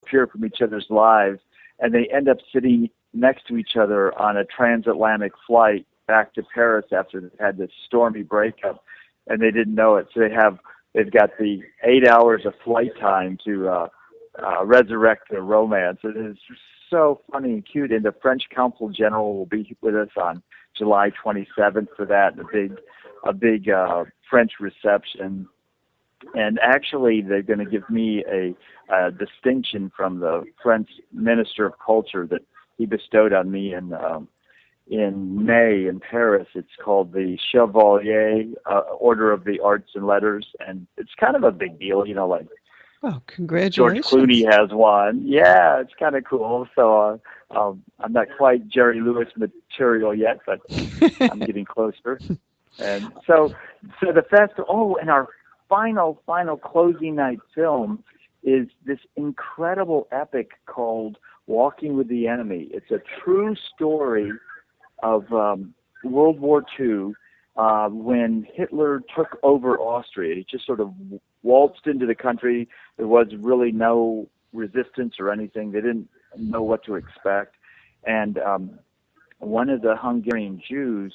disappear from each other's lives, and they end up sitting next to each other on a transatlantic flight back to Paris after they had this stormy breakup, and they didn't know it. So they've got the 8 hours of flight time to resurrect their romance. It is so funny and cute, and the French Consul General will be with us on July 27th for that, a big French reception. And actually, they're going to give me a distinction from the French Minister of Culture that he bestowed on me in May in Paris. It's called the Chevalier Order of the Arts and Letters, and it's kind of a big deal, like. Oh, congratulations. George Clooney has one. Yeah, it's kind of cool. So I'm not quite Jerry Lewis material yet, but I'm getting closer. And so the festival, and our final closing night film is this incredible epic called Walking with the Enemy. It's a true story of World War II when Hitler took over Austria. He just sort of waltzed into the country. There was really no resistance or anything. They didn't know what to expect. And one of the Hungarian Jews,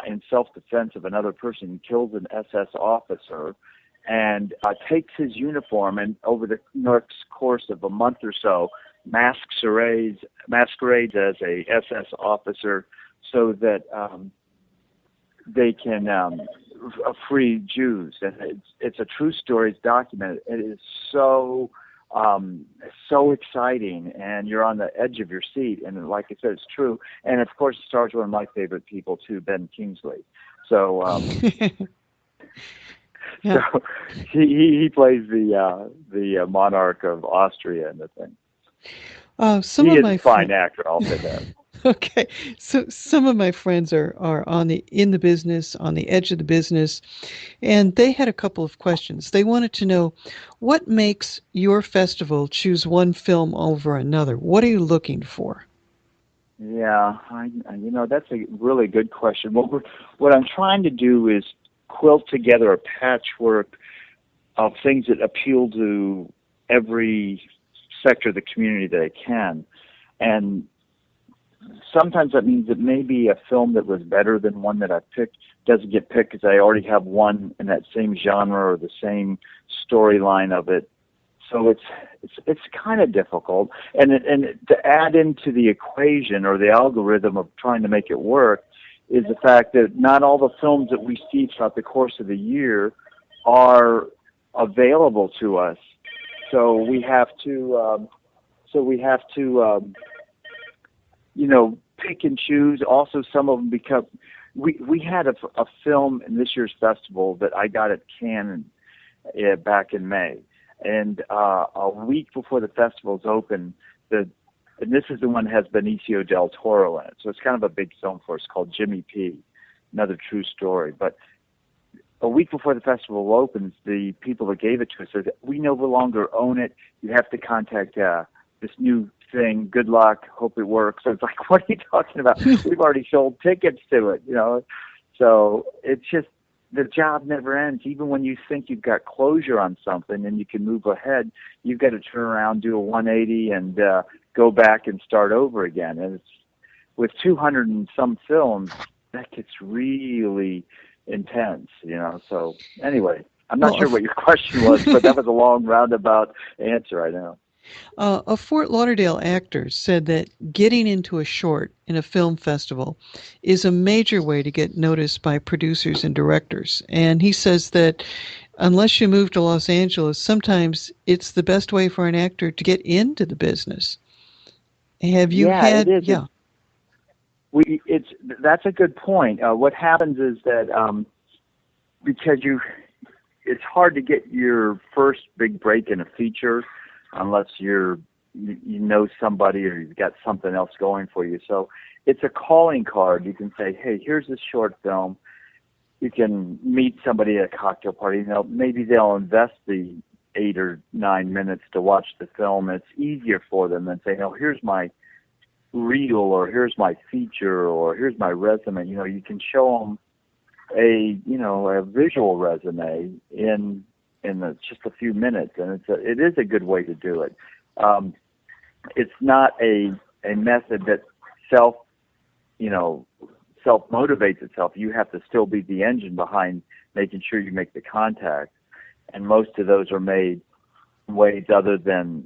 in self-defense of another person, kills an SS officer and takes his uniform and over the next course of a month or so masquerades as a SS officer so that they can free Jews. And it's a true story. It's documented. It is so exciting, and you're on the edge of your seat. And like I said, it's true. And of course, it stars one of my favorite people too, Ben Kingsley. So, yeah. So he plays the monarch of Austria in the thing. He is a fine actor, I'll say that. Okay, so some of my friends are in the business, on the edge of the business, and they had a couple of questions. They wanted to know, what makes your festival choose one film over another? What are you looking for? Yeah, that's a really good question. What I'm trying to do is quilt together a patchwork of things that appeal to every sector of the community that I can, and sometimes that means that maybe a film that was better than one that I picked doesn't get picked because I already have one in that same genre or the same storyline of it. So it's kind of difficult. And to add into the equation or the algorithm of trying to make it work is the fact that not all the films that we see throughout the course of the year are available to us. So we have to pick and choose. Also, some of them become. We had a film in this year's festival that I got at Cannes back in May, and a week before the festival's open, and this is the one that has Benicio del Toro in it, so it's kind of a big film for us, called Jimmy P. Another true story. But a week before the festival opens, the people that gave it to us said, "We no longer own it. You have to contact this new thing. Good luck. Hope it works." So it's like, what are you talking about? We've already sold tickets to it, So it's just, the job never ends. Even when you think you've got closure on something and you can move ahead, you've got to turn around, do a 180, and go back and start over again. And it's, with 200 and some films, that gets really intense, So anyway, I'm not sure what your question was, but that was a long roundabout answer, I know. A Fort Lauderdale actor said that getting into a short in a film festival is a major way to get noticed by producers and directors. And he says that unless you move to Los Angeles, sometimes it's the best way for an actor to get into the business. Have you had... It is. Yeah. That's a good point. What happens is that because it's hard to get your first big break in a feature unless you know somebody or you've got something else going for you. So it's a calling card. You can say, hey, here's this short film. You can meet somebody at a cocktail party. Maybe they'll invest the 8 or 9 minutes to watch the film. It's easier for them than saying, here's my reel, or here's my feature, or here's my resume. You can show them a visual resume in just a few minutes, and it is a good way to do it. it's not a method that self you know self motivates itself. You have to still be the engine behind making sure you make the contact, and most of those are made in ways other than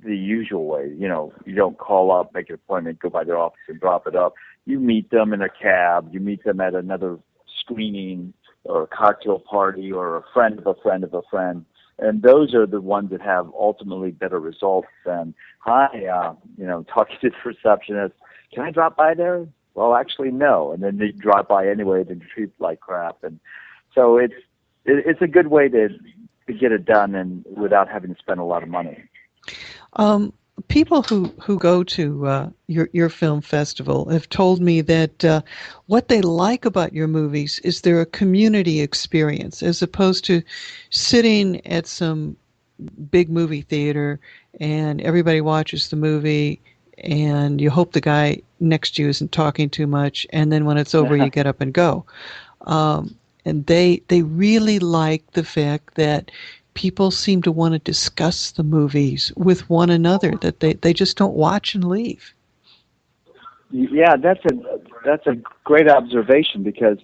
the usual way. You don't call up, make an appointment, go by their office and drop it up. You meet them in a cab, you meet them at another screening or a cocktail party or a friend of a friend of a friend. And those are the ones that have ultimately better results than, hi, talking to the receptionist, can I drop by there? Well, actually, no. And then they drop by anyway, then treat like crap. And so it's a good way to get it done and without having to spend a lot of money. People who go to your film festival have told me that what they like about your movies is they're a community experience, as opposed to sitting at some big movie theater and everybody watches the movie and you hope the guy next to you isn't talking too much, and then when it's over you get up and go. And they really like the fact that people seem to want to discuss the movies with one another, that they just don't watch and leave. Yeah, that's a great observation, because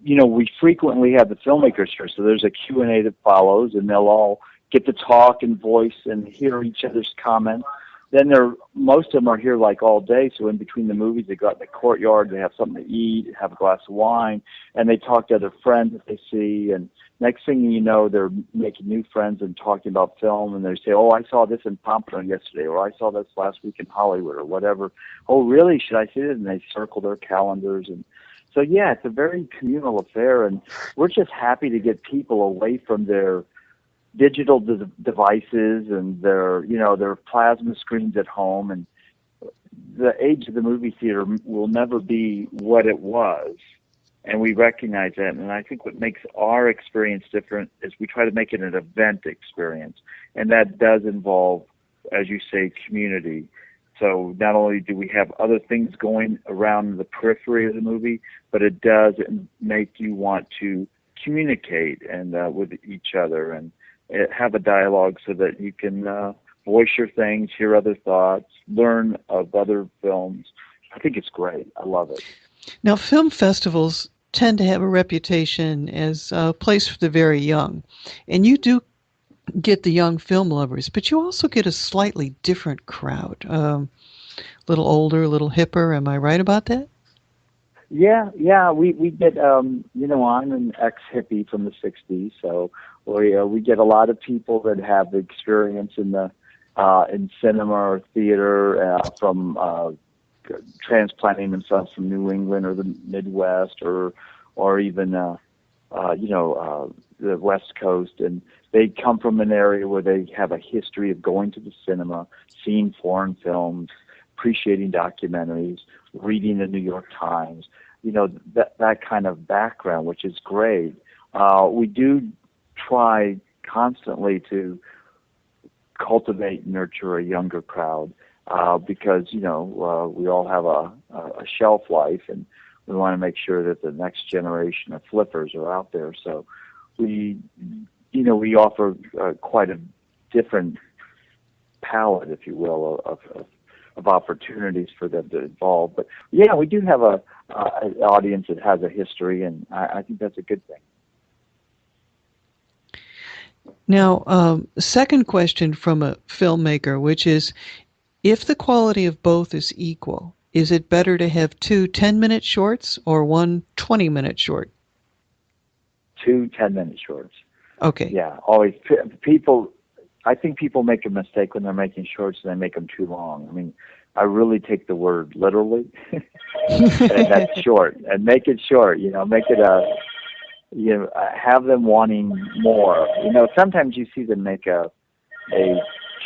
we frequently have the filmmakers here, so there's a Q&A that follows, and they'll all get to talk and voice and hear each other's comments. Then most of them are here like all day, so in between the movies they go out in the courtyard, they have something to eat, have a glass of wine, and they talk to other friends that they see, and next thing you know, they're making new friends and talking about film, and they say, oh, I saw this in Pompano yesterday, or I saw this last week in Hollywood, or whatever. Oh, really? Should I see it? And they circle their calendars. And so, yeah, it's a very communal affair, and we're just happy to get people away from their digital devices and their plasma screens at home. And the age of the movie theater will never be what it was, and we recognize that. And I think what makes our experience different is we try to make it an event experience, and that does involve, as you say, community. So not only do we have other things going around the periphery of the movie, but it does make you want to communicate and with each other and have a dialogue so that you can voice your things, hear other thoughts, learn of other films. I think it's great. I love it. Now, film festivals tend to have a reputation as a place for the very young. And you do get the young film lovers, but you also get a slightly different crowd. A little older, a little hipper. Am I right about that? Yeah. We get, I'm an ex-hippie from the 60s, so we get a lot of people that have experience in cinema or theater from transplanting themselves from New England or the Midwest or even the West Coast, and they come from an area where they have a history of going to the cinema, seeing foreign films, appreciating documentaries, reading the New York Times, that kind of background, which is great. We do try constantly to cultivate and nurture a younger crowd because, we all have a shelf life, and we want to make sure that the next generation of flippers are out there. So we offer quite a different palette, if you will, of opportunities for them to evolve. But yeah, we do have an audience that has a history, and I think that's a good thing. Now, second question from a filmmaker, which is, if the quality of both is equal, is it better to have 2 10-minute shorts or 1 20-minute short? 2 10-minute shorts. Okay. Yeah, always. I think people make a mistake when they're making shorts and they make them too long. I mean, I really take the word literally. And that's short. And make it short, make it have them wanting more. Sometimes you see them make a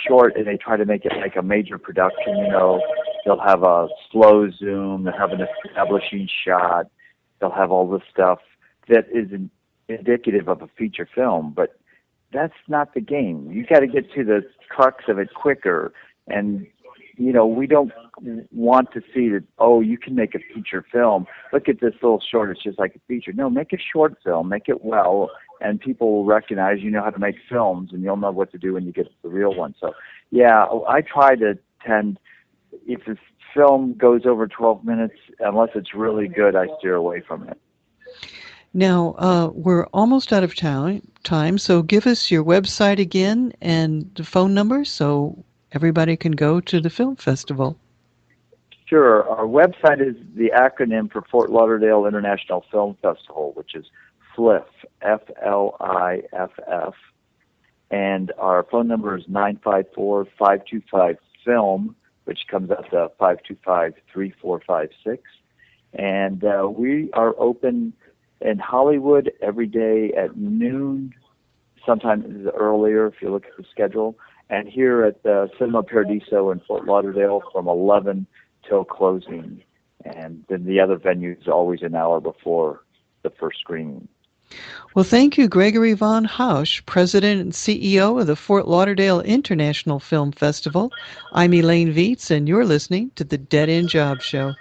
short and they try to make it like a major production, They'll have a slow zoom, they'll have an establishing shot, they'll have all this stuff that is indicative of a feature film, but that's not the game. You got to get to the crux of it quicker, and we don't want to see that, oh, you can make a feature film. Look at this little short, it's just like a feature. No, make a short film, make it well, and people will recognize you know how to make films, and you'll know what to do when you get to the real one. So, Yeah, I try to attend. If the film goes over 12 minutes, unless it's really good, I steer away from it. Now, we're almost out of time, so give us your website again and the phone number so everybody can go to the film festival. Sure. Our website is the acronym for Fort Lauderdale International Film Festival, which is FLIFF, F-L-I-F-F. And our phone number is 954-525-FILM, which comes out to 525-3456. And we are open in Hollywood every day at noon, sometimes earlier if you look at the schedule. And here at the Cinema Paradiso in Fort Lauderdale from 11 till closing. And then the other venue is always an hour before the first screening. Well, thank you, Gregory von Hausch, President and CEO of the Fort Lauderdale International Film Festival. I'm Elaine Viets, and you're listening to the Dead End Job Show.